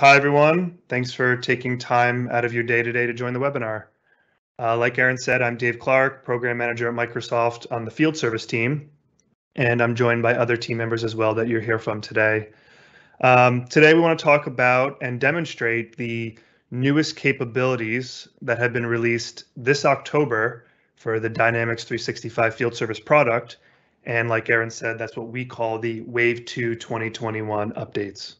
Hi, everyone. Thanks for taking time out of your day today to join the webinar. Like Aaron said, I'm Dave Clark, Program Manager at Microsoft on the Field Service team, and I'm joined by other team members as well that you'll hear from today. Today, we want to talk about and demonstrate the newest capabilities that have been released this October for the Dynamics 365 Field Service product. And like Aaron said, that's what we call the Wave 2 2021 updates.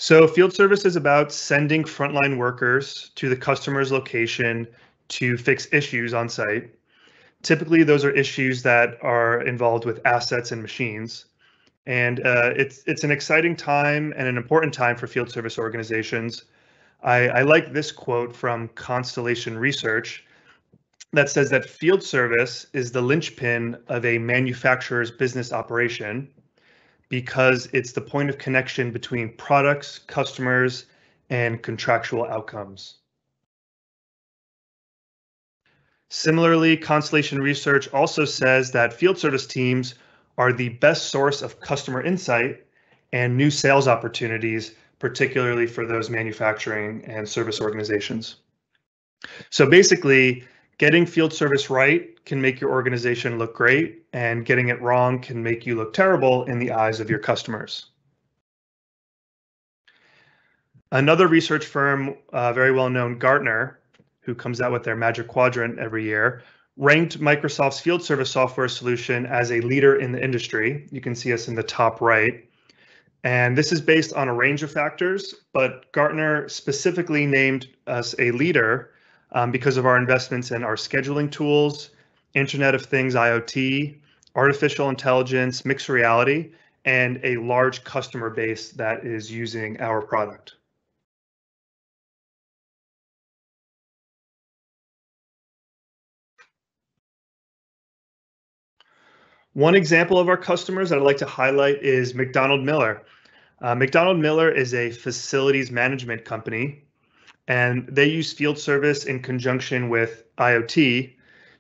So field service is about sending frontline workers to the customer's location to fix issues on site. Typically, those are issues that are involved with assets and machines. And it's an exciting time and an important time for field service organizations. I like this quote from Constellation Research that says that field service is the linchpin of a manufacturer's business operation, because it's the point of connection between products, customers, and contractual outcomes. Similarly, Constellation Research also says that field service teams are the best source of customer insight and new sales opportunities, particularly for those manufacturing and service organizations. So basically, getting field service right can make your organization look great, and getting it wrong can make you look terrible in the eyes of your customers. Another research firm, very well known, Gartner, who comes out with their Magic Quadrant every year, ranked Microsoft's field service software solution as a leader in the industry. You can see us in the top right. And this is based on a range of factors, but Gartner specifically named us a leader because of our investments in our scheduling tools, Internet of Things, IoT, artificial intelligence, mixed reality, and a large customer base that is using our product. One example of our customers that I'd like to highlight is McDonald Miller. McDonald Miller is a facilities management company, and they use field service in conjunction with IoT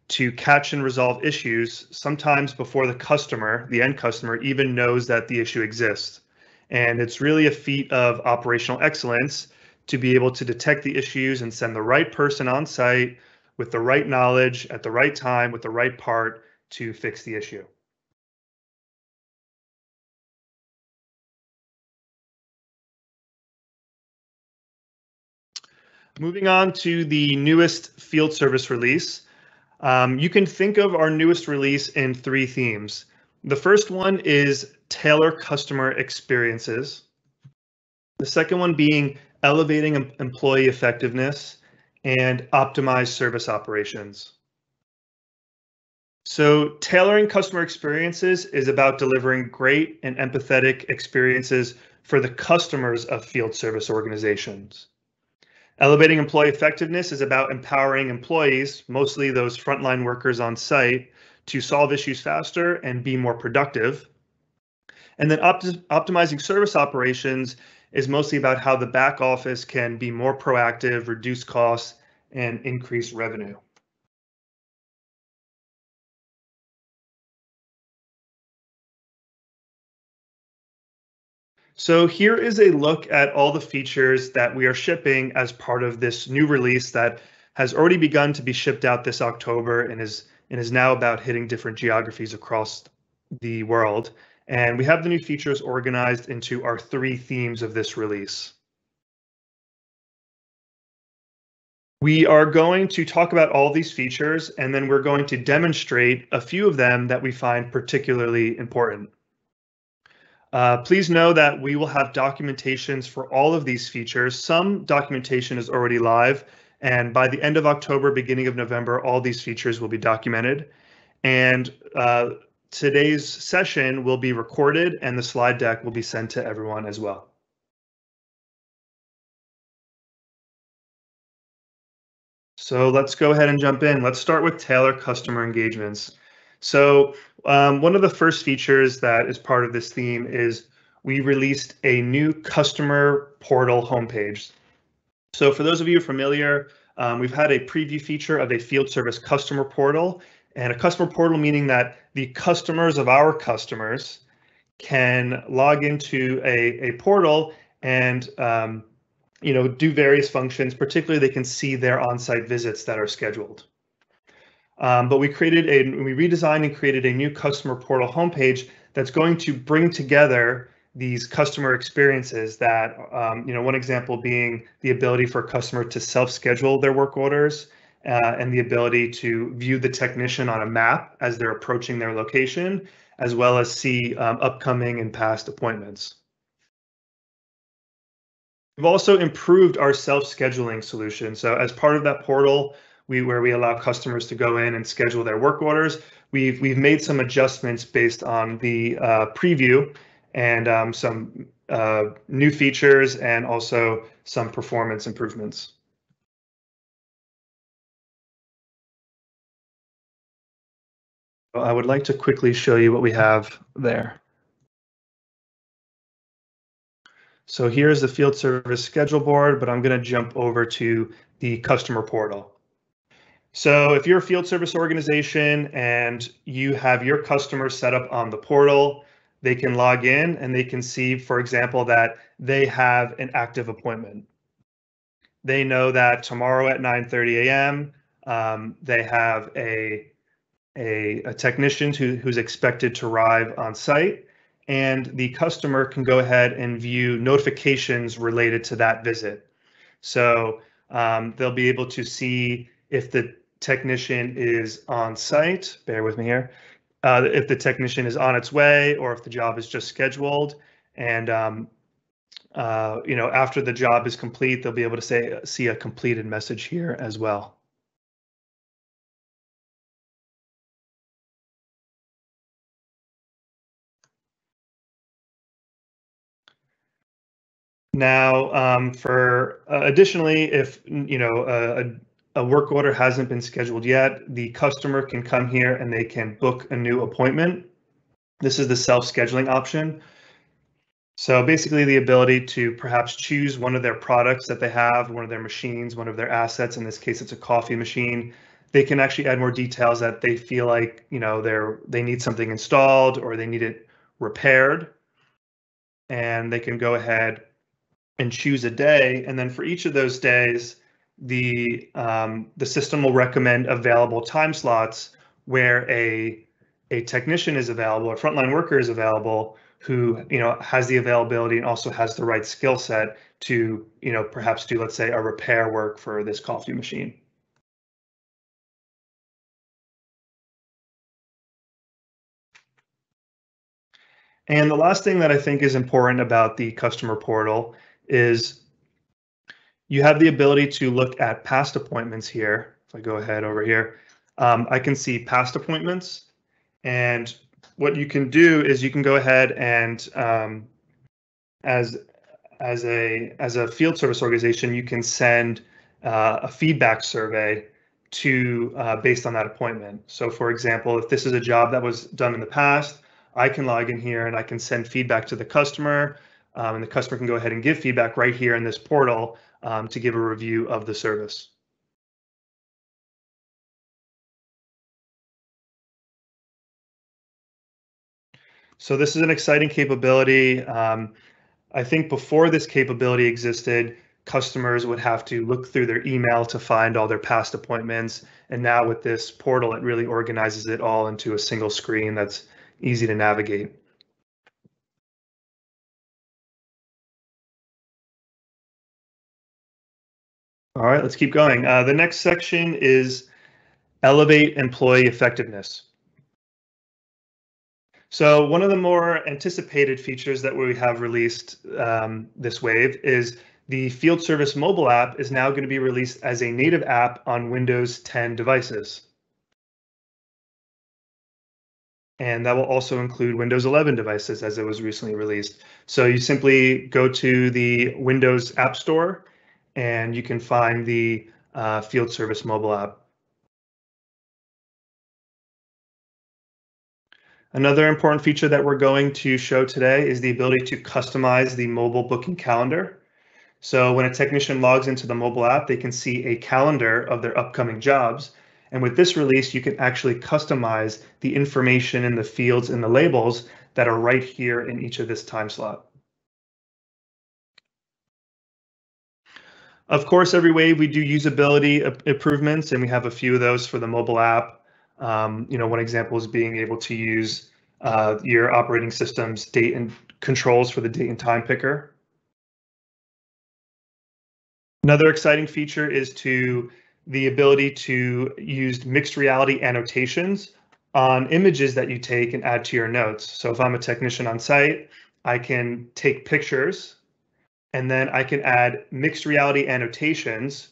to catch and resolve issues, sometimes before the end customer, even knows that the issue exists. And it's really a feat of operational excellence to be able to detect the issues and send the right person on site with the right knowledge at the right time with the right part to fix the issue. Moving on to the newest field service release. You can think of our newest release in 3 themes. The first one is tailor customer experiences. The second one being elevating employee effectiveness and optimize service operations. So tailoring customer experiences is about delivering great and empathetic experiences for the customers of field service organizations. Elevating employee effectiveness is about empowering employees, mostly those frontline workers on site, to solve issues faster and be more productive. And then optimizing service operations is mostly about how the back office can be more proactive, reduce costs, and increase revenue. So here is a look at all the features that we are shipping as part of this new release that has already begun to be shipped out this October and is now about hitting different geographies across the world. And we have the new features organized into our 3 themes of this release. We are going to talk about all these features, and then we're going to demonstrate a few of them that we find particularly important. Please know that we will have documentations for all of these features. Some documentation is already live, and by the end of October, beginning of November, all these features will be documented. And today's session will be recorded, and the slide deck will be sent to everyone as well. So let's go ahead and jump in. Let's start with tailor customer engagements. So one of the first features that is part of this theme is we released a new customer portal homepage. So for those of you familiar, we've had a preview feature of a field service customer portal, And a customer portal meaning that the customers of our customers can log into a portal and do various functions. Particularly, they can see their on-site visits that are scheduled. But we redesigned and created a new customer portal homepage that's going to bring together these customer experiences that, one example being the ability for a customer to self-schedule their work orders and the ability to view the technician on a map as they're approaching their location, as well as see upcoming and past appointments. We've also improved our self-scheduling solution. So as part of that portal, where we allow customers to go in and schedule their work orders, we've made some adjustments based on the preview and some new features and also some performance improvements. I would like to quickly show you what we have there. So here's the field service schedule board, but I'm going to jump over to the customer portal. So if you're a field service organization and you have your customers set up on the portal, they can log in and they can see, for example, that they have an active appointment. They know that tomorrow at 9:30 a.m. They have a technician who's expected to arrive on site, and the customer can go ahead and view notifications related to that visit. So they'll be able to see if the technician is on site. Bear with me here. If the technician is on its way or if the job is just scheduled, and after the job is complete, they'll be able to see a completed message here as well. Now, additionally, if a work order hasn't been scheduled yet, the customer can come here and they can book a new appointment. This is the self-scheduling option. So basically the ability to perhaps choose one of their products that they have, one of their machines, one of their assets. In this case, it's a coffee machine. They can actually add more details that they feel like, they need something installed or they need it repaired. And they can go ahead and choose a day. And then for each of those days, the system will recommend available time slots where a technician is available, a frontline worker is available, who has the availability and also has the right skill set to perhaps do, let's say, a repair work for this coffee machine. And the last thing that I think is important about the customer portal is you have the ability to look at past appointments here. If I go ahead over here, I can see past appointments. And what you can do is you can go ahead and as a field service organization, you can send a feedback survey based on that appointment. So for example, if this is a job that was done in the past, I can log in here and I can send feedback to the customer, and the customer can go ahead and give feedback right here in this portal to give a review of the service. So this is an exciting capability. I think before this capability existed, customers would have to look through their email to find all their past appointments. And now with this portal, it really organizes it all into a single screen that's easy to navigate. All right, let's keep going. The next section is elevate employee effectiveness. So one of the more anticipated features that we have released this wave is the field service mobile app is now going to be released as a native app on Windows 10 devices. And that will also include Windows 11 devices as it was recently released. So you simply go to the Windows App Store and you can find the field service mobile app. Another important feature that we're going to show today is the ability to customize the mobile booking calendar. So when a technician logs into the mobile app, they can see a calendar of their upcoming jobs. And with this release, you can actually customize the information in the fields and the labels that are right here in each of this time slot. Of course, every way we do usability improvements, and we have a few of those for the mobile app. One example is being able to use your operating system's date and controls for the date and time picker. Another exciting feature is the ability to use mixed reality annotations on images that you take and add to your notes. So if I'm a technician on site, I can take pictures and then I can add mixed reality annotations.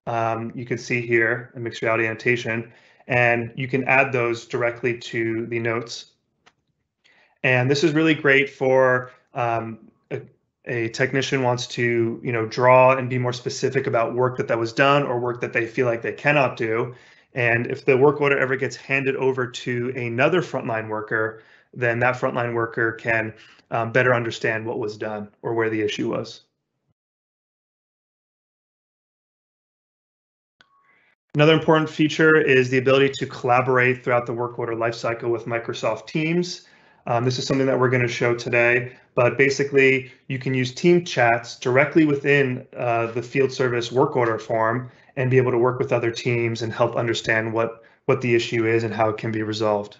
You can see here a mixed reality annotation, and you can add those directly to the notes. And this is really great for a technician wants to, draw and be more specific about work that was done or work that they feel like they cannot do. And if the work order ever gets handed over to another frontline worker, then that frontline worker can better understand what was done or where the issue was. Another important feature is the ability to collaborate throughout the work order lifecycle with Microsoft Teams. This is something that we're going to show today, but basically you can use team chats directly within the field service work order form and be able to work with other teams and help understand what the issue is and how it can be resolved.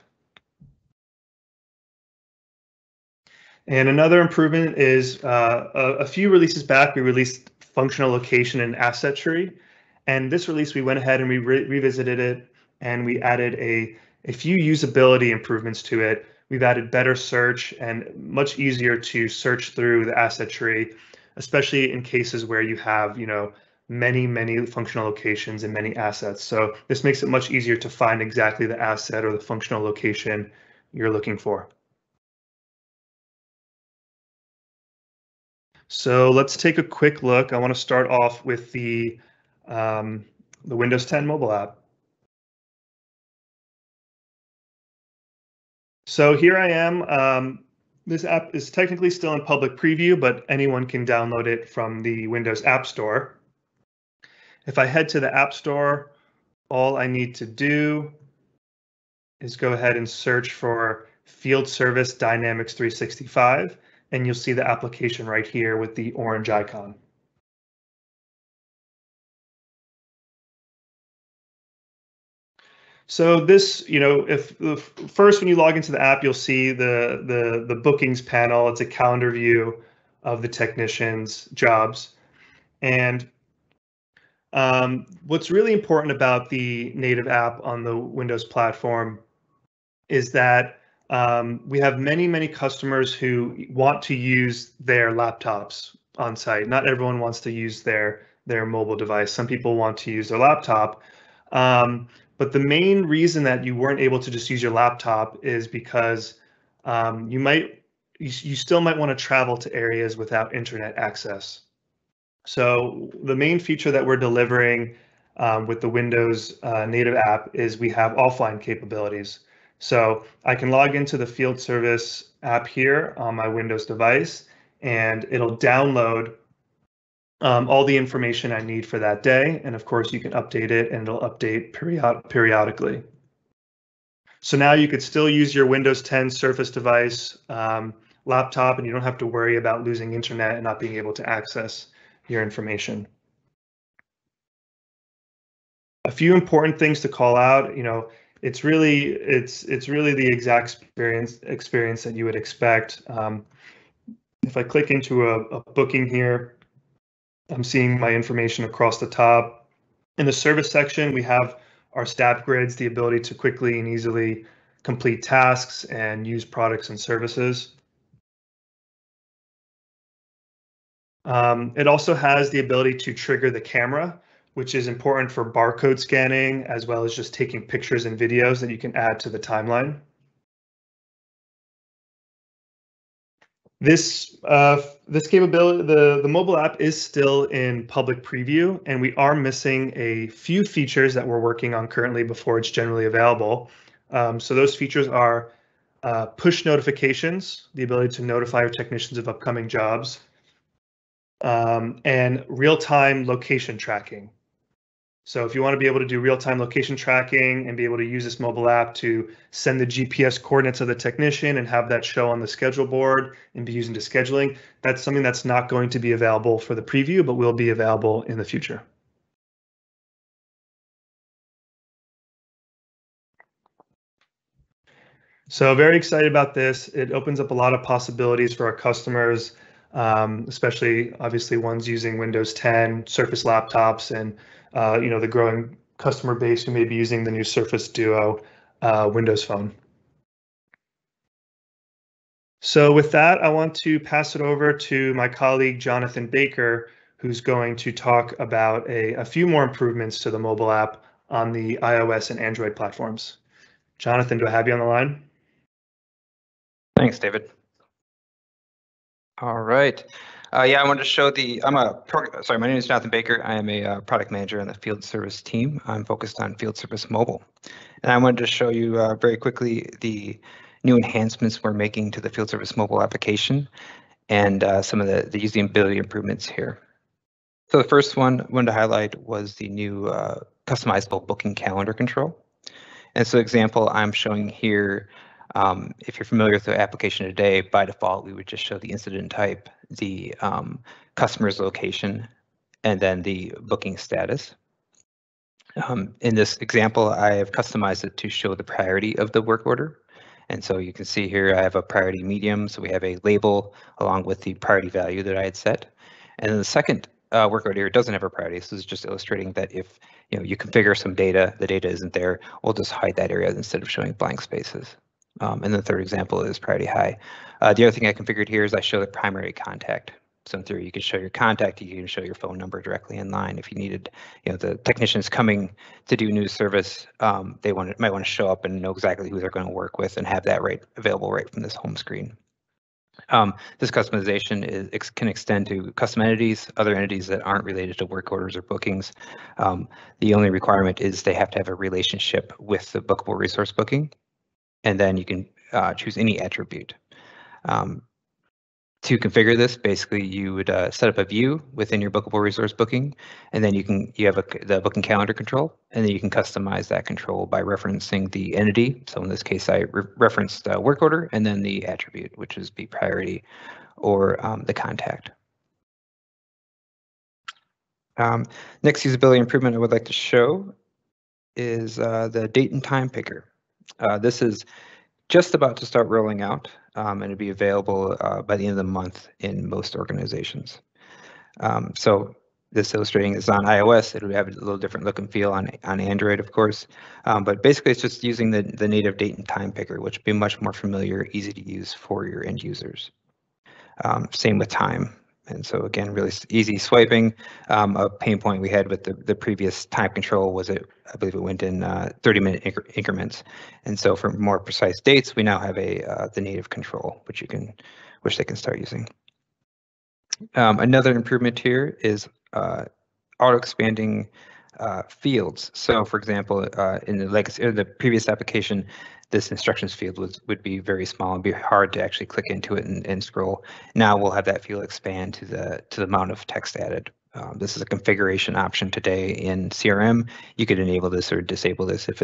And another improvement is a few releases back, we released functional location and asset tree. And this release, we went ahead and we revisited it, and we added a few usability improvements to it. We've added better search and much easier to search through the asset tree, especially in cases where you have, many functional locations and many assets. So this makes it much easier to find exactly the asset or the functional location you're looking for. So let's take a quick look. I want to start off with the Windows 10 mobile app. So here I am. This app is technically still in public preview, but anyone can download it from the Windows App Store. If I head to the App Store, all I need to do is go ahead and search for Field Service Dynamics 365, and you'll see the application right here with the orange icon. So this, if first when you log into the app, you'll see the bookings panel. It's a calendar view of the technician's jobs. And what's really important about the native app on the Windows platform is that we have many customers who want to use their laptops on site. Not everyone wants to use their mobile device. Some people want to use their laptop. But the main reason that you weren't able to just use your laptop is because you still might want to travel to areas without internet access. So the main feature that we're delivering with the Windows native app is we have offline capabilities. So I can log into the field service app here on my Windows device, and it'll download all the information I need for that day. And of course, you can update it, and it'll update periodically. So now you could still use your Windows 10 Surface device laptop, and you don't have to worry about losing internet and not being able to access your information. A few important things to call out, it's really the exact experience that you would expect. If I click into a booking here, I'm seeing my information across the top. In the service section, we have our stat grids, the ability to quickly and easily complete tasks and use products and services. It also has the ability to trigger the camera, which is important for barcode scanning, as well as just taking pictures and videos that you can add to the timeline. This capability, the mobile app is still in public preview, and we are missing a few features that we're working on currently before it's generally available. So those features are push notifications, the ability to notify our technicians of upcoming jobs, and real-time location tracking. So if you want to be able to do real-time location tracking and be able to use this mobile app to send the GPS coordinates of the technician and have that show on the schedule board and be used into scheduling, that's something that's not going to be available for the preview, but will be available in the future. So very excited about this. It opens up a lot of possibilities for our customers, especially obviously ones using Windows 10, Surface laptops, and the growing customer base who may be using the new Surface Duo Windows Phone. So with that, I want to pass it over to my colleague, Jonathan Baker, who's going to talk about a few more improvements to the mobile app on the iOS and Android platforms. Jonathan, do I have you on the line? Thanks, David. All right. Yeah, I wanted to show my name is Jonathan Baker. I am a product manager on the field service team. I'm focused on field service mobile. And I wanted to show you very quickly the new enhancements we're making to the field service mobile application and some of the usability improvements here. So the first one I wanted to highlight was the new customizable booking calendar control. And so example I'm showing here, if you're familiar with the application today, by default, we would just show the incident type, the customer's location, and then the booking status. In this example, I have customized it to show the priority of the work order. And so you can see here, I have a priority medium. So we have a label along with the priority value that I had set. And then the second work order here doesn't have a priority. So this is just illustrating that if you configure some data, the data isn't there, we'll just hide that area instead of showing blank spaces. And the third example is priority high. The other thing I configured here is I show the primary contact. So in theory, you can show your contact, you can show your phone number directly in line. If you needed, the technicians coming to do news service, they might want to show up and know exactly who they're going to work with and have that available right from this home screen. This customization can extend to custom entities, other entities that aren't related to work orders or bookings. The only requirement is they have to have a relationship with the bookable resource booking, and then you can choose any attribute. To configure this, basically you would set up a view within your bookable resource booking, and then you have the booking calendar control, and then you can customize that control by referencing the entity. So in this case, I referenced the work order and then the attribute, which is the priority or the contact. Next usability improvement I would like to show is the date and time picker. This is just about to start rolling out, and it'll be available by the end of the month in most organizations. So this illustrating is on iOS. It'll have a little different look and feel on Android, of course. But basically, it's just using the native date and time picker, which will be much more familiar, easy to use for your end users. Same with time. And so again, really easy swiping. A pain point we had with the previous time control was I believe it went in 30-minute increments. And so for more precise dates, we now have the native control, which they can start using. Another improvement here is auto-expanding fields. So for example, in the previous application, this instructions field would be very small and be hard to actually click into it and scroll. Now we'll have that field expand to the amount of text added. This is a configuration option today in CRM. You could enable this or disable this. If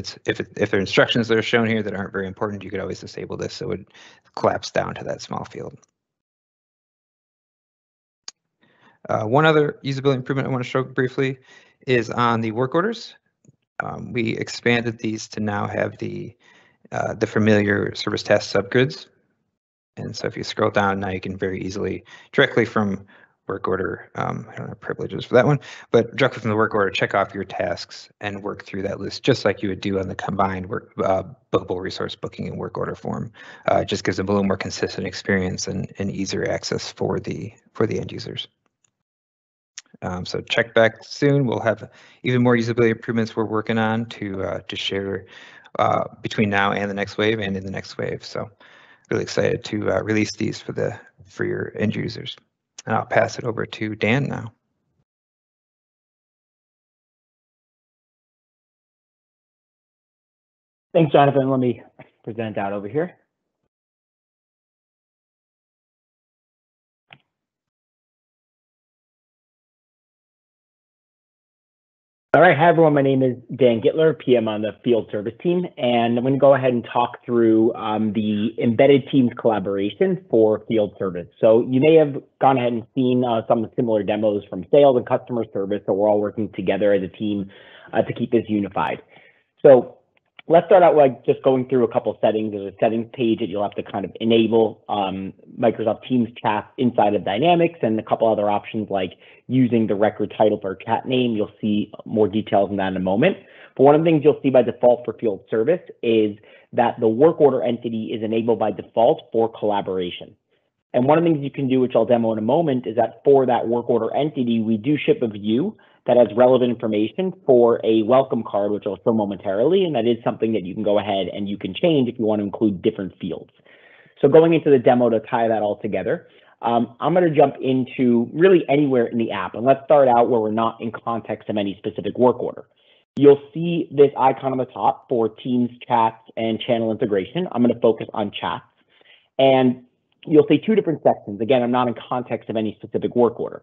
there are instructions that are shown here that aren't very important, you could always disable this. So it would collapse down to that small field. One other usability improvement I want to show briefly is on the work orders. We expanded these to now have the familiar service task subgrids. And so if you scroll down now, you can very easily, directly from work order, I don't have privileges for that one, but directly from the work order, check off your tasks and work through that list, just like you would do on the combined bookable resource booking and work order form. It just gives them a little more consistent experience and easier access for the end users. So check back soon. We'll have even more usability improvements we're working on to share between now and the next wave and in the next wave. So really excited to release these for your end users. And I'll pass it over to Dan now. Thanks, Jonathan. Let me present out over here. All right, hi everyone. My name is Dan Gittler, PM on the field service team, and I'm going to go ahead and talk through the embedded teams collaboration for field service. So you may have gone ahead and seen some of the similar demos from sales and customer service, so we're all working together as a team to keep this unified. So let's start out like just going through a couple of settings. There's a settings page that you'll have to kind of enable Microsoft Teams chat inside of Dynamics, and a couple other options like using the record title for chat name. You'll see more details on that in a moment. But one of the things you'll see by default for field service is that the work order entity is enabled by default for collaboration. And one of the things you can do, which I'll demo in a moment, is that for that work order entity, we do ship a view that has relevant information for a welcome card, which I'll show momentarily, and that is something that you can go ahead and you can change if you want to include different fields. So going into the demo to tie that all together, I'm going to jump into really anywhere in the app, and let's start out where we're not in context of any specific work order. You'll see this icon on the top for Teams, chats, and channel integration. I'm going to focus on chats, and you'll see two different sections. Again, I'm not in context of any specific work order.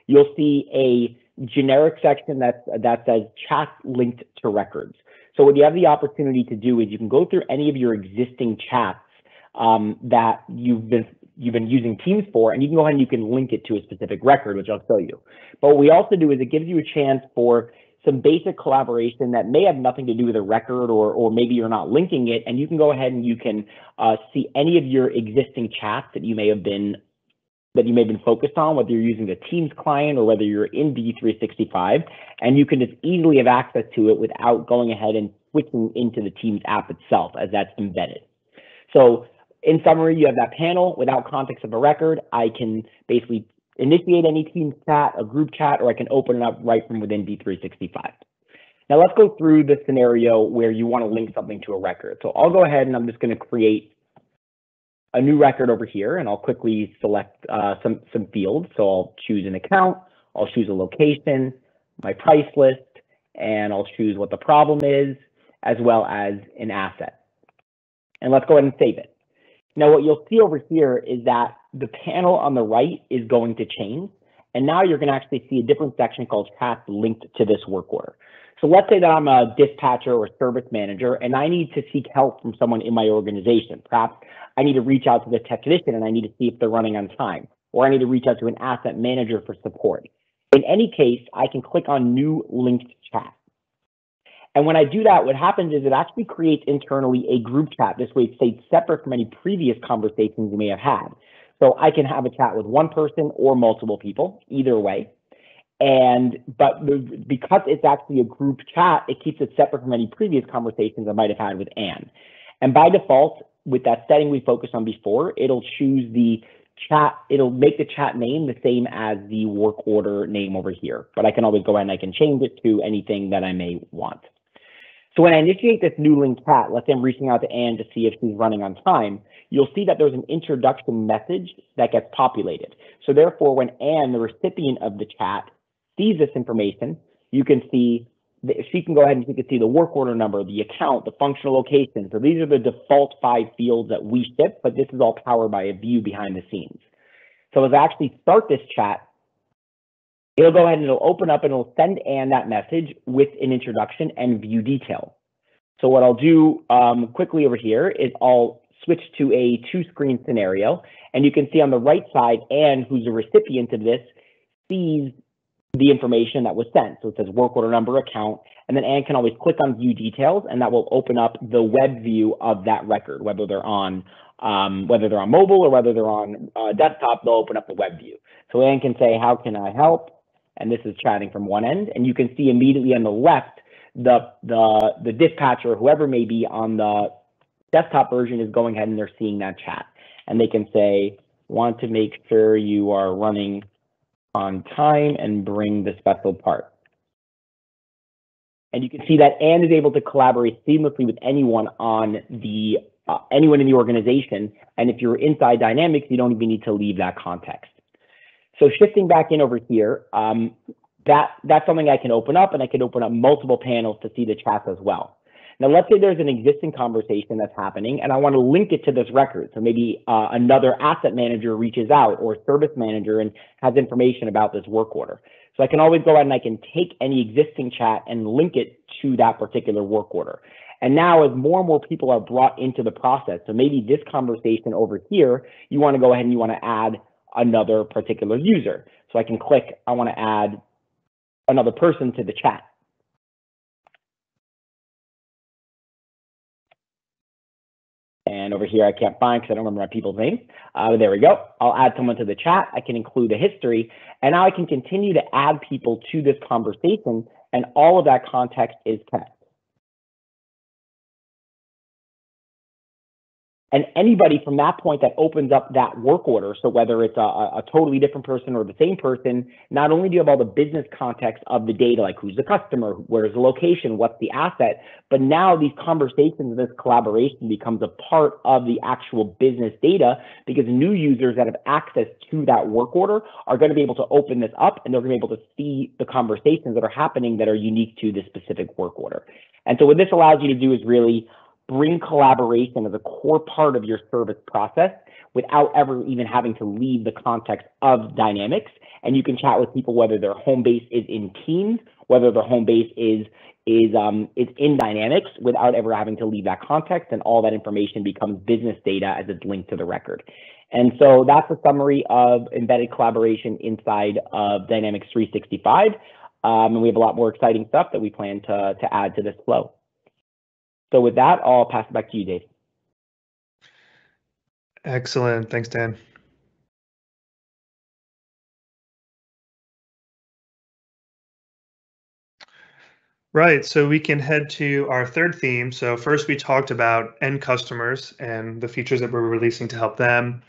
You'll see a generic section that says chat linked to records. So what you have the opportunity to do is you can go through any of your existing chats that you've been using Teams for, and you can go ahead and you can link it to a specific record, which I'll show you. But what we also do is it gives you a chance for some basic collaboration that may have nothing to do with a record, or maybe you're not linking it, and you can go ahead and you can see any of your existing chats that you may have been focused on, whether you're using the Teams client or whether you're in D365, and you can just easily have access to it without going ahead and switching into the Teams app itself, as that's embedded. So in summary, you have that panel without context of a record. I can basically initiate any Teams chat, a group chat, or I can open it up right from within D365. Now let's go through the scenario where you want to link something to a record. So I'll go ahead and I'm just going to create a new record over here, and I'll quickly select some fields. So I'll choose an account, I'll choose a location, my price list, and I'll choose what the problem is, as well as an asset. And let's go ahead and save it. Now what you'll see over here is that the panel on the right is going to change, and now you're going to actually see a different section called chats linked to this work order. So let's say that I'm a dispatcher or a service manager, and I need to seek help from someone in my organization. Perhaps I need to reach out to the technician and I need to see if they're running on time, or I need to reach out to an asset manager for support. In any case, I can click on New Linked Chat. And when I do that, what happens is it actually creates internally a group chat. This way it stays separate from any previous conversations you may have had. So I can have a chat with one person or multiple people, either way. But because it's actually a group chat, it keeps it separate from any previous conversations I might have had with Anne. And by default, with that setting we focused on before, it'll choose the chat, it'll make the chat name the same as the work order name over here. But I can always go ahead and I can change it to anything that I may want. So when I initiate this new link chat, let's say I'm reaching out to Anne to see if she's running on time, you'll see that there's an introduction message that gets populated. So therefore, when Anne, the recipient of the chat, sees this information, you can see that she can go ahead and she can see the work order number, the account, the functional location. So these are the default 5 fields that we ship, but this is all powered by a view behind the scenes. So as I actually start this chat, it'll go ahead and it'll open up and it'll send Anne that message with an introduction and view detail. So what I'll do quickly over here is I'll switch to a 2-screen scenario, and you can see on the right side, Anne, who's a recipient of this, sees the information that was sent. So it says work order number, account, and then Anne can always click on view details, and that will open up the web view of that record, whether they're on mobile or whether they're on desktop, they'll open up the web view. So Anne can say, how can I help? And this is chatting from one end, and you can see immediately on the left, the dispatcher, whoever may be on the desktop version, is going ahead and they're seeing that chat. And they can say, want to make sure you are running on time and bring the special part. And you can see that Anne is able to collaborate seamlessly with anyone on the anyone in the organization. And if you're inside Dynamics, you don't even need to leave that context. So shifting back in over here, that's something I can open up, and I can open up multiple panels to see the chats as well. Now, let's say there's an existing conversation that's happening and I want to link it to this record. So maybe another asset manager reaches out or service manager and has information about this work order. So I can always go ahead and I can take any existing chat and link it to that particular work order. And now as more and more people are brought into the process, so maybe this conversation over here, you want to go ahead and you want to add another particular user. So I can click, I want to add another person to the chat. And over here, I can't find because I don't remember my people's names. There we go. I'll add someone to the chat. I can include a history, and now I can continue to add people to this conversation, and all of that context is kept. And anybody from that point that opens up that work order, so whether it's a totally different person or the same person, not only do you have all the business context of the data, like who's the customer, where's the location, what's the asset, but now these conversations, this collaboration becomes a part of the actual business data, because new users that have access to that work order are going to be able to open this up and they're going to be able to see the conversations that are happening that are unique to this specific work order. And so what this allows you to do is really bring collaboration as a core part of your service process without ever even having to leave the context of Dynamics. And you can chat with people whether their home base is in Teams, whether their home base is in Dynamics, without ever having to leave that context, and all that information becomes business data as it's linked to the record. And so that's a summary of embedded collaboration inside of Dynamics 365. And we have a lot more exciting stuff that we plan to add to this flow. So with that, I'll pass it back to you, Dave. Excellent. Thanks, Dan. Right, so we can head to our third theme. So first we talked about end customers and the features that we're releasing to help them.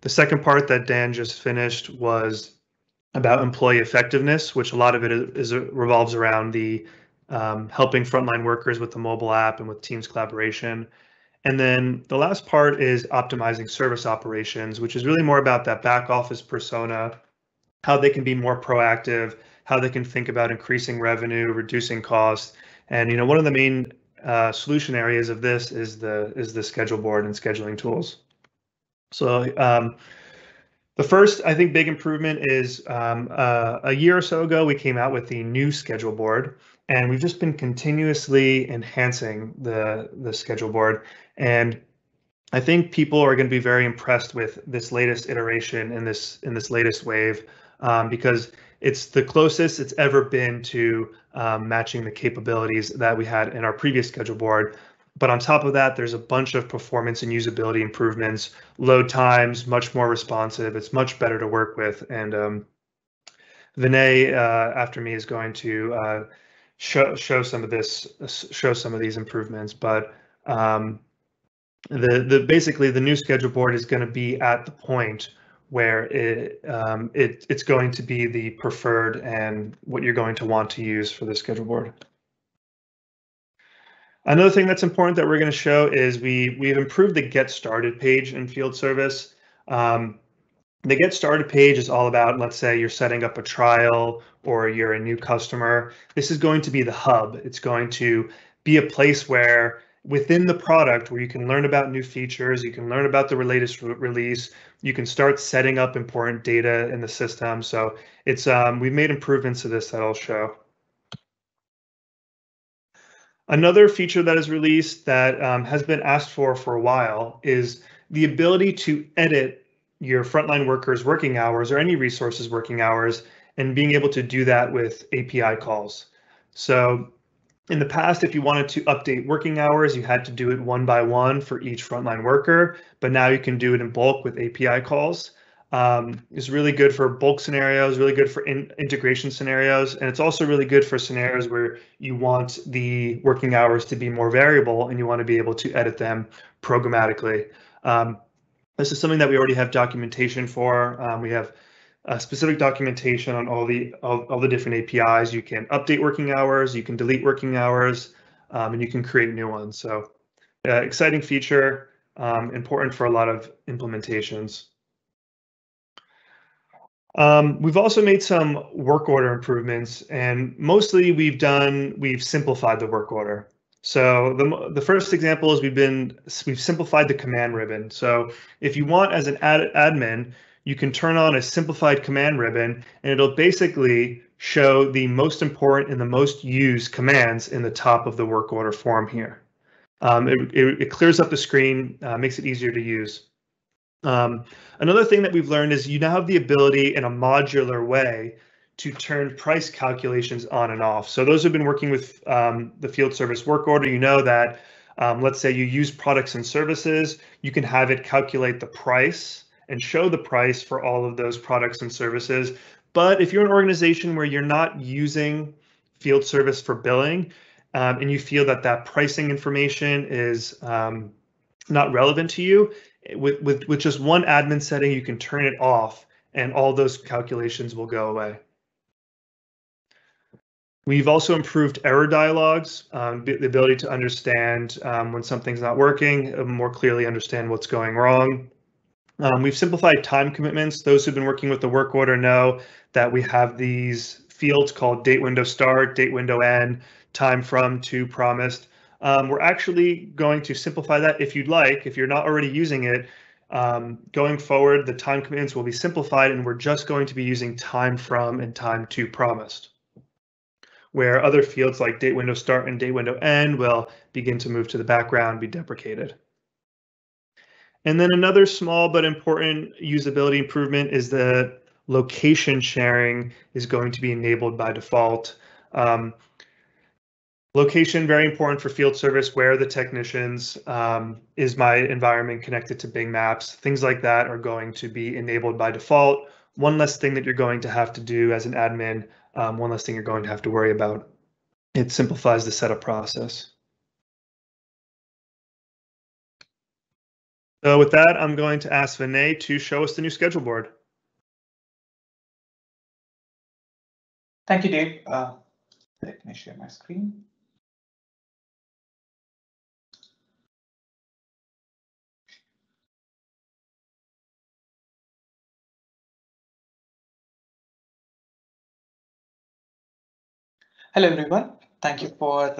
The second part that Dan just finished was about employee effectiveness, which a lot of it revolves around the helping frontline workers with the mobile app and with Teams collaboration. And then the last part is optimizing service operations, which is really more about that back office persona, how they can be more proactive, how they can think about increasing revenue, reducing costs. And one of the main solution areas of this is the schedule board and scheduling tools. So the first, I think, big improvement is a year or so ago, we came out with the new schedule board, and we've just been continuously enhancing the schedule board. And I think people are going to be very impressed with this latest iteration in this latest wave, because it's the closest it's ever been to matching the capabilities that we had in our previous schedule board. But on top of that, there's a bunch of performance and usability improvements, load times, much more responsive. It's much better to work with. And Vinay, after me, is going to show some of these improvements. But basically the new schedule board is going to be at the point where it's going to be the preferred and what you're going to want to use for the schedule board. Another thing that's important that we're going to show is we've improved the Get Started page in Field Service. The Get Started page is all about, let's say you're setting up a trial or you're a new customer. This is going to be the hub. It's going to be a place where within the product where you can learn about new features, you can learn about the latest release, you can start setting up important data in the system. So it's we've made improvements to this that I'll show. Another feature that is released that has been asked for a while is the ability to edit your frontline workers' working hours or any resources' working hours, and being able to do that with API calls. So in the past, if you wanted to update working hours, you had to do it one by one for each frontline worker, but now you can do it in bulk with API calls. It's really good for bulk scenarios, really good for integration scenarios, and it's also really good for scenarios where you want the working hours to be more variable and you want to be able to edit them programmatically. This is something that we already have documentation for. We have specific documentation on all the different APIs. You can update working hours, you can delete working hours, and you can create new ones. So exciting feature, important for a lot of implementations. We've also made some work order improvements, and mostly we've simplified the work order. So the first example is we've simplified the command ribbon. So if you want, as an admin, you can turn on a simplified command ribbon, and it'll basically show the most important and the most used commands in the top of the work order form here. It clears up the screen, makes it easier to use. Another thing that we've learned is you now have the ability in a modular way to turn price calculations on and off. So those who've been working with the field service work order, you know that let's say you use products and services, you can have it calculate the price and show the price for all of those products and services. But if you're an organization where you're not using field service for billing, and you feel that that pricing information is not relevant to you, with just one admin setting, you can turn it off and all those calculations will go away. We've also improved error dialogues, the ability to understand when something's not working, more clearly understand what's going wrong. We've simplified time commitments. Those who've been working with the work order know that we have these fields called date window start, date window end, time from to promised. We're actually going to simplify that if you'd like. If you're not already using it, going forward, the time commitments will be simplified, and we're just going to be using time from and time to promised, where other fields like date window start and date window end will begin to move to the background, be deprecated. And then another small but important usability improvement is that location sharing is going to be enabled by default. Location, very important for field service. Where are the technicians? Is my environment connected to Bing Maps? Things like that are going to be enabled by default. One less thing that you're going to have to do as an admin, one less thing you're going to have to worry about. It simplifies the setup process. So with that, I'm going to ask Vinay to show us the new schedule board. Thank you, Dave. Let me share my screen. Hello, everyone. Thank you for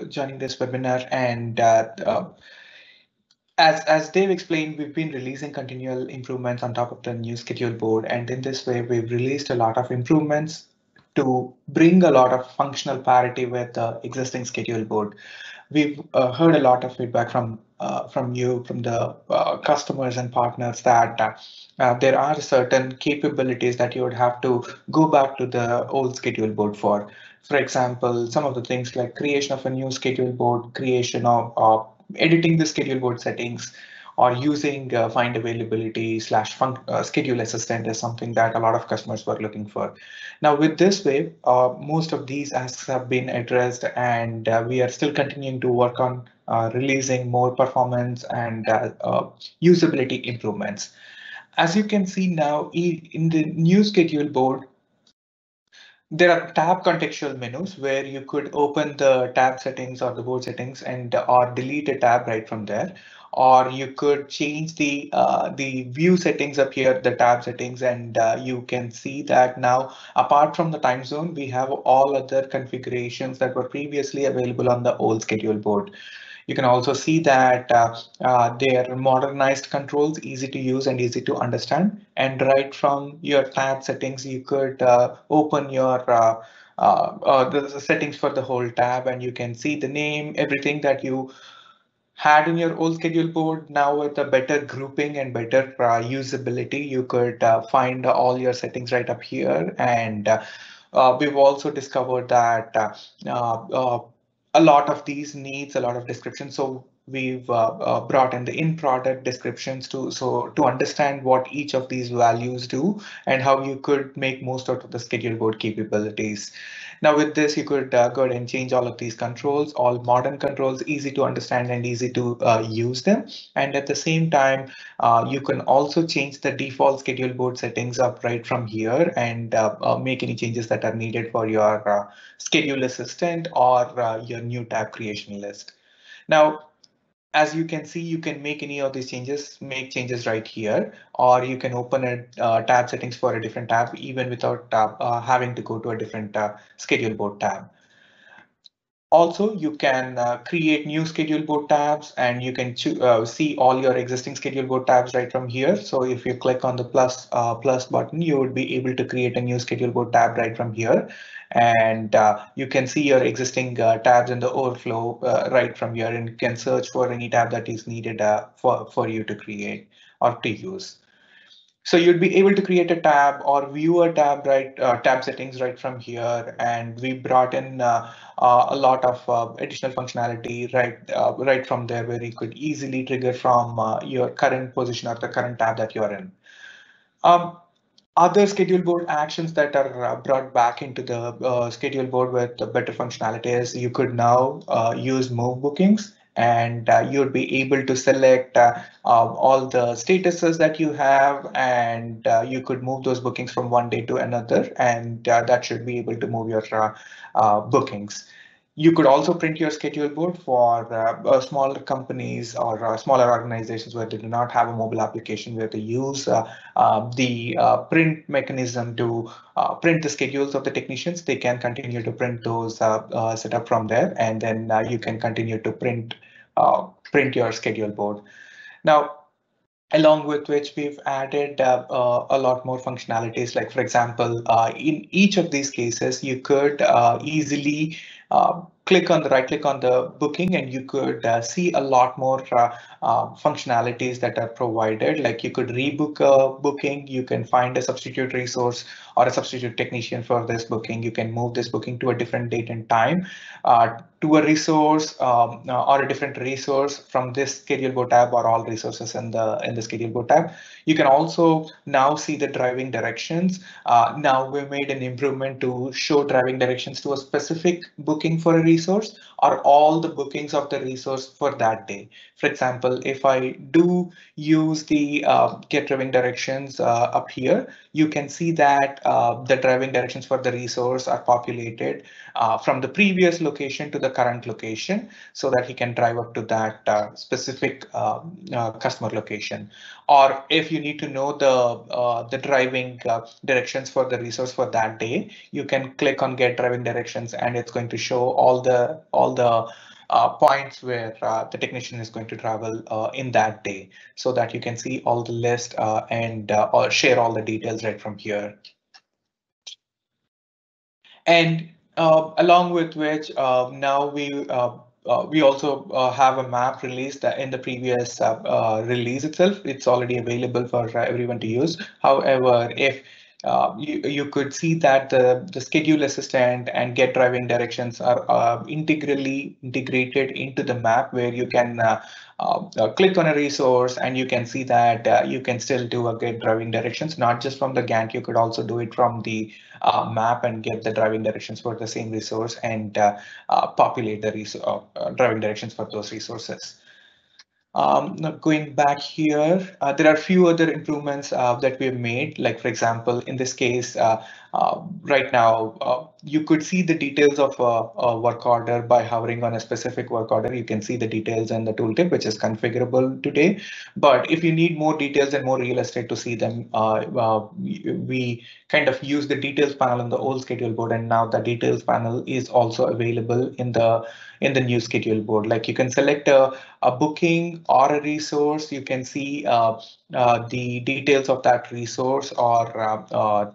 joining this webinar. And as Dave explained, we've been releasing continual improvements on top of the new schedule board. And in this way, we've released a lot of improvements to bring a lot of functional parity with the existing schedule board. We've heard a lot of feedback from you, from the customers and partners, that there are certain capabilities that you would have to go back to the old schedule board for. For example, some of the things like creation of a new schedule board, creation of editing the schedule board settings, or using find availability / schedule assistant is something that a lot of customers were looking for. Now with this wave, most of these asks have been addressed, and we are still continuing to work on releasing more performance and usability improvements. As you can see now in the new schedule board, there are tab contextual menus where you could open the tab settings or the board settings and or delete a tab right from there, or you could change the view settings up here, the tab settings, and you can see that now, apart from the time zone, we have all other configurations that were previously available on the old schedule board. You can also see that they are modernized controls, easy to use and easy to understand. And right from your tab settings, you could open your the settings for the whole tab, and you can see the name, everything that you had in your old schedule board. Now with a better grouping and better usability, you could find all your settings right up here. And we've also discovered that a lot of these needs a lot of description. So we've brought in the in-product descriptions to understand what each of these values do and how you could make most out of the schedule board capabilities. Now with this, you could go ahead and change all of these controls, all modern controls, easy to understand and easy to use them. And at the same time, you can also change the default schedule board settings up right from here and make any changes that are needed for your schedule assistant or your new tab creation list. Now, as you can see, you can make any of these changes, make changes right here, or you can open a tab settings for a different tab, even without having to go to a different schedule board tab. Also, you can create new schedule board tabs, and you can see all your existing schedule board tabs right from here. So if you click on the plus button, you would be able to create a new schedule board tab right from here. And you can see your existing tabs in the overflow right from here, and you can search for any tab that is needed for you to create or to use. So you'd be able to create a tab or view a tab, right? Tab settings right from here, and we brought in a lot of additional functionality right from there, where you could easily trigger from your current position or the current tab that you're in. Um, Other schedule board actions that are brought back into the schedule board with better functionality is you could now use move bookings, and you'd be able to select all the statuses that you have, and you could move those bookings from one day to another, and that should be able to move your bookings. You could also print your schedule board for smaller companies or smaller organizations where they do not have a mobile application, where they use the print mechanism to print the schedules of the technicians. They can continue to print those set up from there, and then you can continue to print your schedule board. Now, along with which we've added a lot more functionalities. Like, for example, in each of these cases, you could easily right click on the booking, and you could see a lot more functionalities that are provided. Like, you could rebook a booking, you can find a substitute resource or a substitute technician for this booking. You can move this booking to a different date and time, to a resource or a different resource from this schedule board tab, or all resources in the schedule board tab. You can also now see the driving directions. Now we made an improvement to show driving directions to a specific booking for a resource, or all the bookings of the resource for that day. For example, if I do use the get driving directions up here, you can see that the driving directions for the resource are populated from the previous location to the current location, so that he can drive up to that specific customer location. Or if you need to know the driving directions for the resource for that day, you can click on get driving directions, and it's going to show all the points where the technician is going to travel in that day, so that you can see all the list and or share all the details right from here. And along with which, now we also have a map released in the previous release itself. It's already available for everyone to use. However, if you could see that the schedule assistant and get driving directions are integrally integrated into the map, where you can click on a resource, and you can see that you can still do a get driving directions, not just from the Gantt. You could also do it from the map and get the driving directions for the same resource, and populate the driving directions for those resources. Now going back here, there are a few other improvements that we've made. Like, for example, in this case, right now, you could see the details of a work order by hovering on a specific work order. You can see the details in the tooltip, which is configurable today. But if you need more details and more real estate to see them, we kind of use the details panel in the old schedule board, and now the details panel is also available in the new schedule board. Like, you can select a booking or a resource. You can see the details of that resource or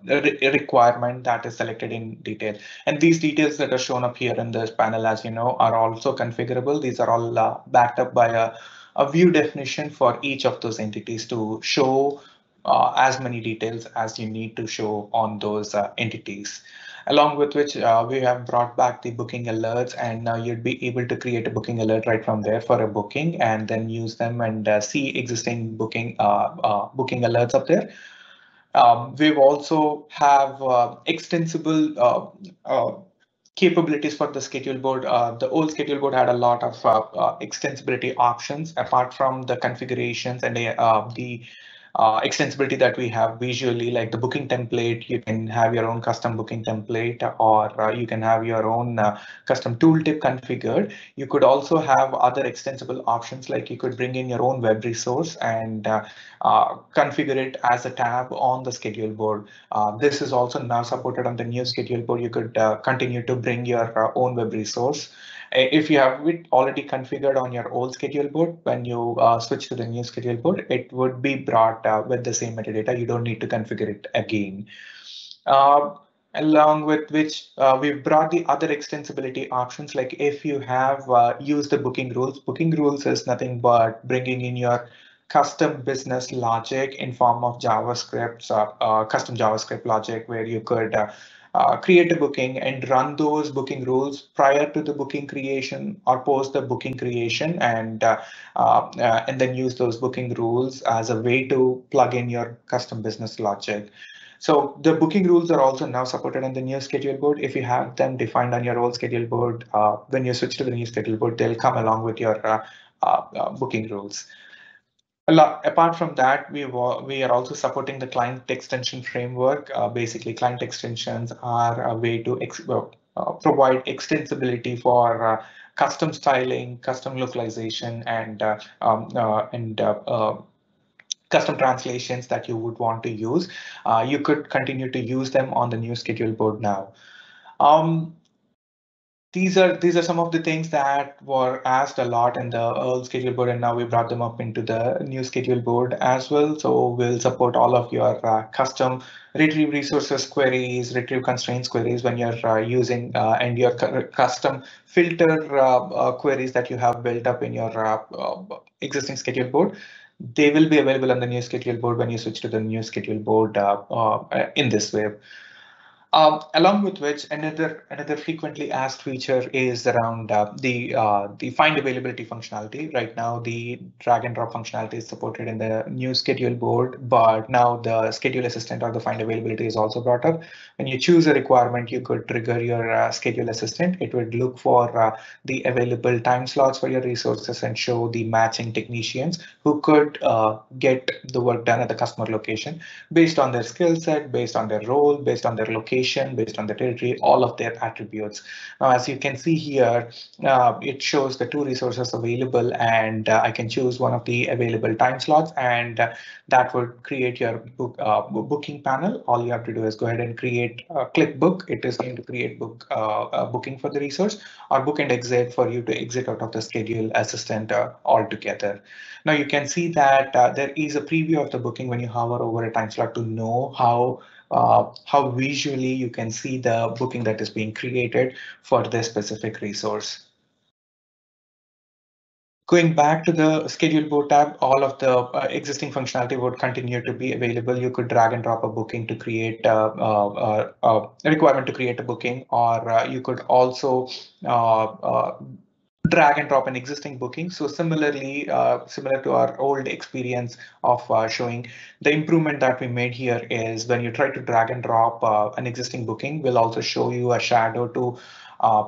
requirement that is selected in detail. And these details that are shown up here in this panel, as you know, are also configurable. These are all backed up by a view definition for each of those entities to show as many details as you need to show on those entities. Along with which, we have brought back the booking alerts, and now you'd be able to create a booking alert right from there for a booking, and then use them and see existing booking alerts up there. We've also have extensible capabilities for the schedule board. The old schedule board had a lot of extensibility options apart from the configurations and the extensibility that we have visually, like the booking template. You can have your own custom booking template, or you can have your own custom tooltip configured. You could also have other extensible options, like you could bring in your own web resource and configure it as a tab on the schedule board. This is also now supported on the new schedule board. You could continue to bring your own web resource, If you have it already configured on your old schedule board, when you switch to the new schedule board, it would be brought with the same metadata. You don't need to configure it again. Along with which we've brought the other extensibility options. Like if you have used the booking rules is nothing but bringing in your custom business logic in form of JavaScript, custom JavaScript logic, where you could create a booking and run those booking rules prior to the booking creation or post the booking creation, and then use those booking rules as a way to plug in your custom business logic. So the booking rules are also now supported on the new schedule board. If you have them defined on your old schedule board, when you switch to the new schedule board, they'll come along with your booking rules. Apart from that, we are also supporting the client extension framework. Basically, client extensions are a way to provide extensibility for custom styling, custom localization, and custom translations that you would want to use. You could continue to use them on the new schedule board now. These are some of the things that were asked a lot in the old schedule board, and now we brought them up into the new schedule board as well. So we'll support all of your custom retrieve resources queries, retrieve constraints queries when you're using and your custom filter queries that you have built up in your existing schedule board. They will be available on the new schedule board when you switch to the new schedule board in this way. Along with which, another frequently asked feature is around the find availability functionality. Right now, the drag and drop functionality is supported in the new schedule board, but now the schedule assistant or the find availability is also brought up. When you choose a requirement, you could trigger your schedule assistant. It would look for the available time slots for your resources and show the matching technicians who could get the work done at the customer location based on their skill set, based on their role, based on their location, based on the territory, all of their attributes. Now, as you can see here, it shows the two resources available, and I can choose one of the available time slots, and that would create your booking panel. All you have to do is go ahead and click book. It is going to create booking for the resource, or book and exit for you to exit out of the schedule assistant altogether. Now you can see that there is a preview of the booking when you hover over a time slot to know how visually you can see the booking that is being created for this specific resource. Going back to the schedule board tab, all of the existing functionality would continue to be available. You could drag and drop a booking to create a requirement to create a booking, or you could also drag and drop an existing booking. So similarly, similar to our old experience of showing, the improvement that we made here is when you try to drag and drop an existing booking, we'll also show you a shadow to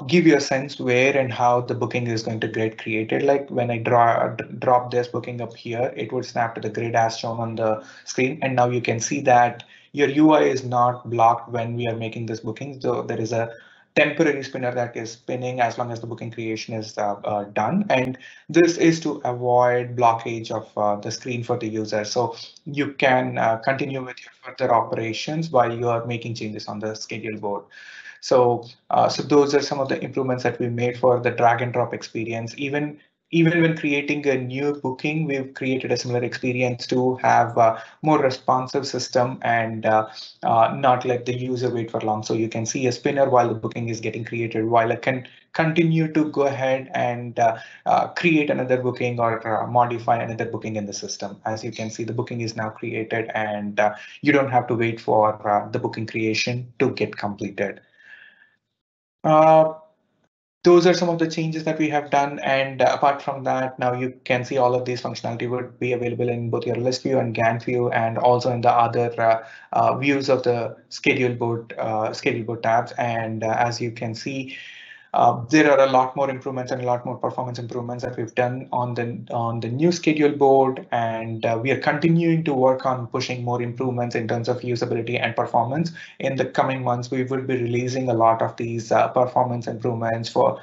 give you a sense where and how the booking is going to get created. Like when I drop this booking up here, it would snap to the grid as shown on the screen. And now you can see that your UI is not blocked when we are making this booking. So there is a temporary spinner that is spinning as long as the booking creation is done. And this is to avoid blockage of the screen for the user. So you can continue with your further operations while you are making changes on the schedule board. So those are some of the improvements that we made for the drag and drop experience. Even when creating a new booking, we've created a similar experience to have a more responsive system and not let the user wait for long. So you can see a spinner while the booking is getting created, while I can continue to go ahead and create another booking or modify another booking in the system. As you can see, the booking is now created, and you don't have to wait for the booking creation to get completed. Those are some of the changes that we have done, and apart from that, now you can see all of these functionality would be available in both your list view and Gantt view, and also in the other views of the schedule board tabs. And as you can see, there are a lot more improvements and a lot more performance improvements that we've done on the new schedule board, and we are continuing to work on pushing more improvements in terms of usability and performance. In the coming months, we will be releasing a lot of these performance improvements for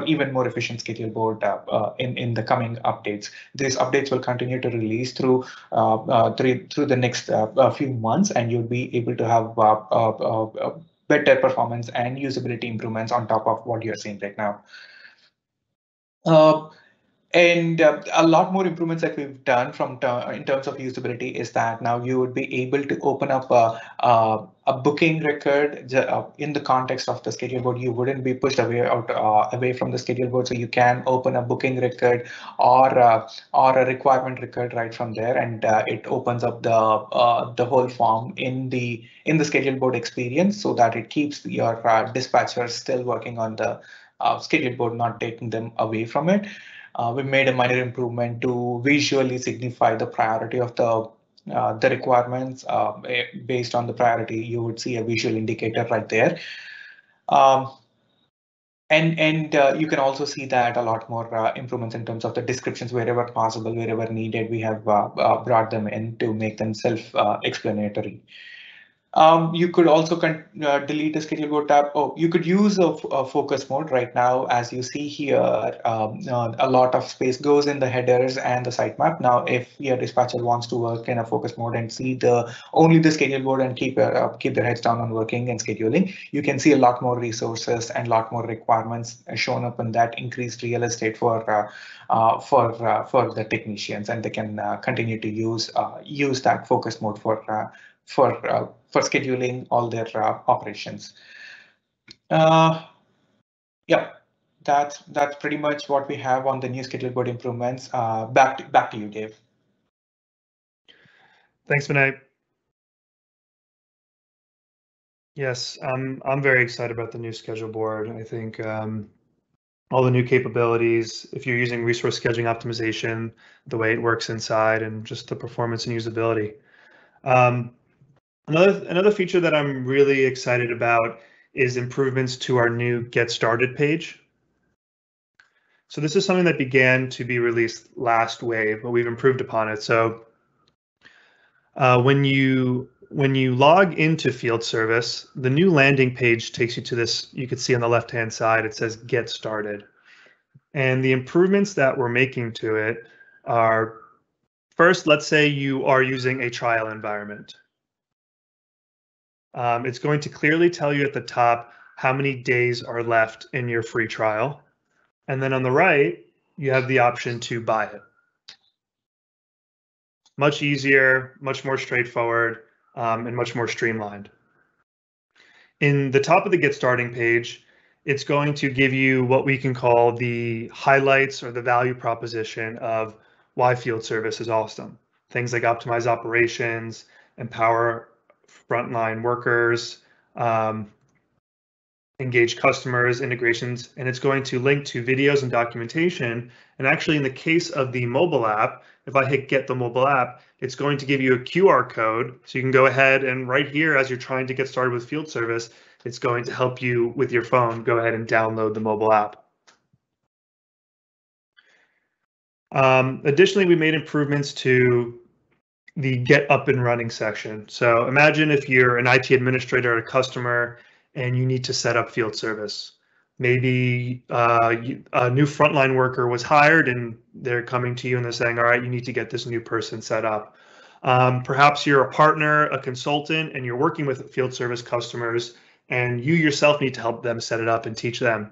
even more efficient schedule board in the coming updates. These updates will continue to release through the next few months, and you'll be able to have better performance and usability improvements on top of what you're seeing right now. And a lot more improvements that we've done in terms of usability is that now you would be able to open up a booking record in the context of the schedule board. You wouldn't be pushed away from the schedule board, so you can open a booking record or a requirement record right from there, and it opens up the whole form in the schedule board experience, so that it keeps your dispatchers still working on the schedule board, not taking them away from it. We made a minor improvement to visually signify the priority of the requirements. Based on the priority, you would see a visual indicator right there. And you can also see that a lot more improvements in terms of the descriptions wherever possible, wherever needed. We have brought them in to make them self-explanatory. You could also delete the schedule board tab. Oh, you could use a focus mode right now. As you see here, a lot of space goes in the headers and the sitemap. Now, if your dispatcher wants to work in a focus mode and see only the schedule board and keep their heads down on working and scheduling, you can see a lot more resources and a lot more requirements shown up in that increased real estate for the technicians, and they can continue to use that focus mode for scheduling all their operations. Yeah, that's pretty much what we have on the new schedule board improvements. Back to you, Dave. Thanks, Vinay. Yes, I'm very excited about the new schedule board. I think all the new capabilities, if you're using resource scheduling optimization, the way it works inside, and just the performance and usability. Another feature that I'm really excited about is improvements to our new Get Started page. So this is something that began to be released last wave, but we've improved upon it. So when you log into field service, the new landing page takes you to this. You can see on the left-hand side, it says Get Started. And the improvements that we're making to it are, first, let's say you are using a trial environment. It's going to clearly tell you at the top how many days are left in your free trial. And then on the right, you have the option to buy it. Much easier, much more straightforward, and much more streamlined. In the top of the Get Starting page, it's going to give you what we can call the highlights or the value proposition of why field service is awesome. Things like optimize operations, empower frontline workers, engage customers, integrations, and it's going to link to videos and documentation. And actually, in the case of the mobile app, if I hit Get the mobile app, it's going to give you a QR code. So you can go ahead and right here, as you're trying to get started with field service, it's going to help you with your phone. Go ahead and download the mobile app. Additionally, we made improvements to the Get Up and Running section. So imagine if you're an IT administrator at a customer and you need to set up field service. Maybe a new frontline worker was hired and they're coming to you and they're saying, all right, you need to get this new person set up. Perhaps you're a partner, a consultant, and you're working with field service customers and you yourself need to help them set it up and teach them.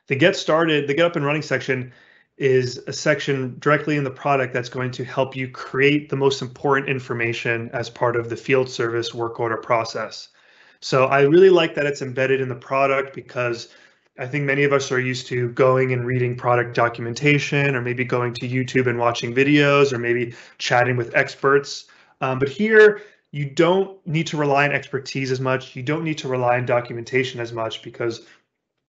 The Get Started, the Get Up and Running section is a section directly in the product that's going to help you create the most important information as part of the field service work order process. So I really like that it's embedded in the product, because I think many of us are used to going and reading product documentation, or maybe going to YouTube and watching videos, or maybe chatting with experts. But here, you don't need to rely on expertise as much. You don't need to rely on documentation as much, because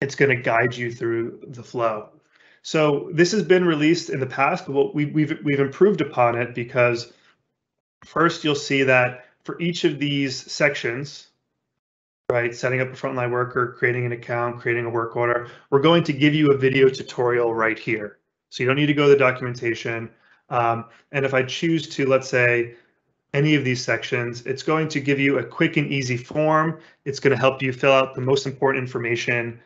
it's going to guide you through the flow. So this has been released in the past, but we've improved upon it, because first you'll see that for each of these sections, right, setting up a frontline worker, creating an account, creating a work order, we're going to give you a video tutorial right here. So you don't need to go to the documentation. And if I choose to, let's say, any of these sections, it's going to give you a quick and easy form. It's going to help you fill out the most important information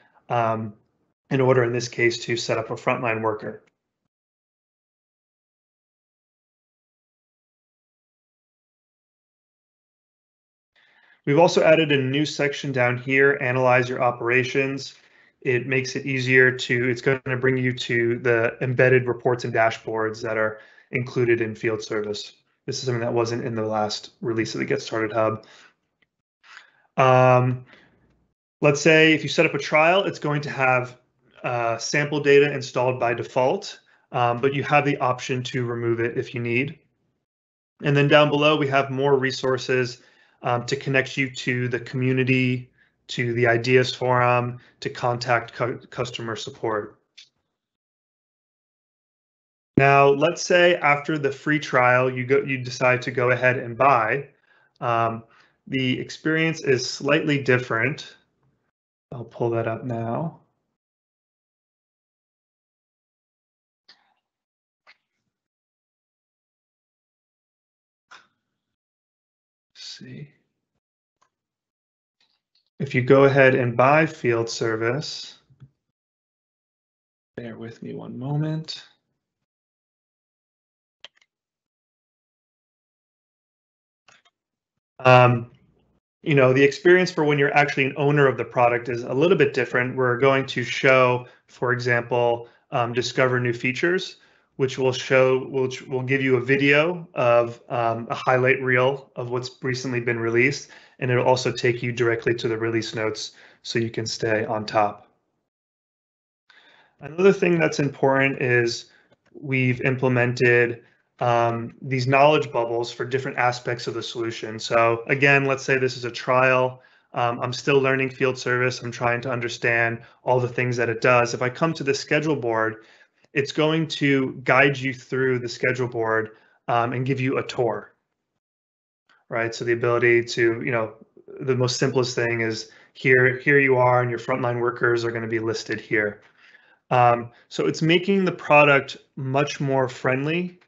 in order, in this case, to set up a frontline worker. We've also added a new section down here, Analyze Your Operations. It makes it easier to, it's going to bring you to the embedded reports and dashboards that are included in field service. This is something that wasn't in the last release of the Get Started Hub. Let's say if you set up a trial, it's going to have sample data installed by default, but you have the option to remove it if you need. And then down below, we have more resources to connect you to the community, to the ideas forum, to contact customer support. Now, let's say after the free trial, you decide to go ahead and buy. The experience is slightly different. I'll pull that up now. Let's see. If you go ahead and buy field service, bear with me one moment. You know, the experience for when you're actually an owner of the product is a little bit different. We're going to show, for example, discover new features, which will give you a video of a highlight reel of what's recently been released, and it'll also take you directly to the release notes so you can stay on top. Another thing that's important is we've implemented these knowledge bubbles for different aspects of the solution. So again, let's say this is a trial. I'm still learning field service. I'm trying to understand all the things that it does. If I come to the schedule board, it's going to guide you through the schedule board and give you a tour, right? So the ability to, you know, the most simplest thing is here you are, and your frontline workers are going to be listed here. So it's making the product much more friendly,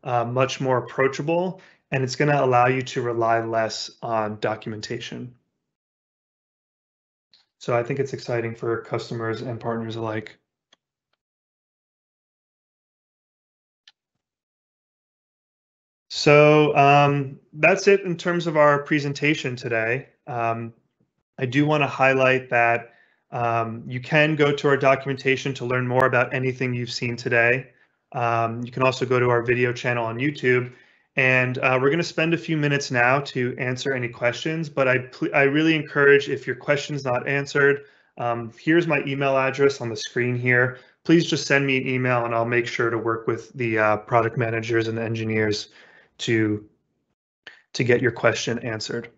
much more approachable, and it's going to allow you to rely less on documentation. So I think it's exciting for customers and partners alike. So that's it in terms of our presentation today. I do want to highlight that you can go to our documentation to learn more about anything you've seen today. You can also go to our video channel on YouTube, and we're going to spend a few minutes now to answer any questions, but I really encourage, if your question's not answered, here's my email address on the screen here. Please just send me an email and I'll make sure to work with the product managers and the engineers to get your question answered.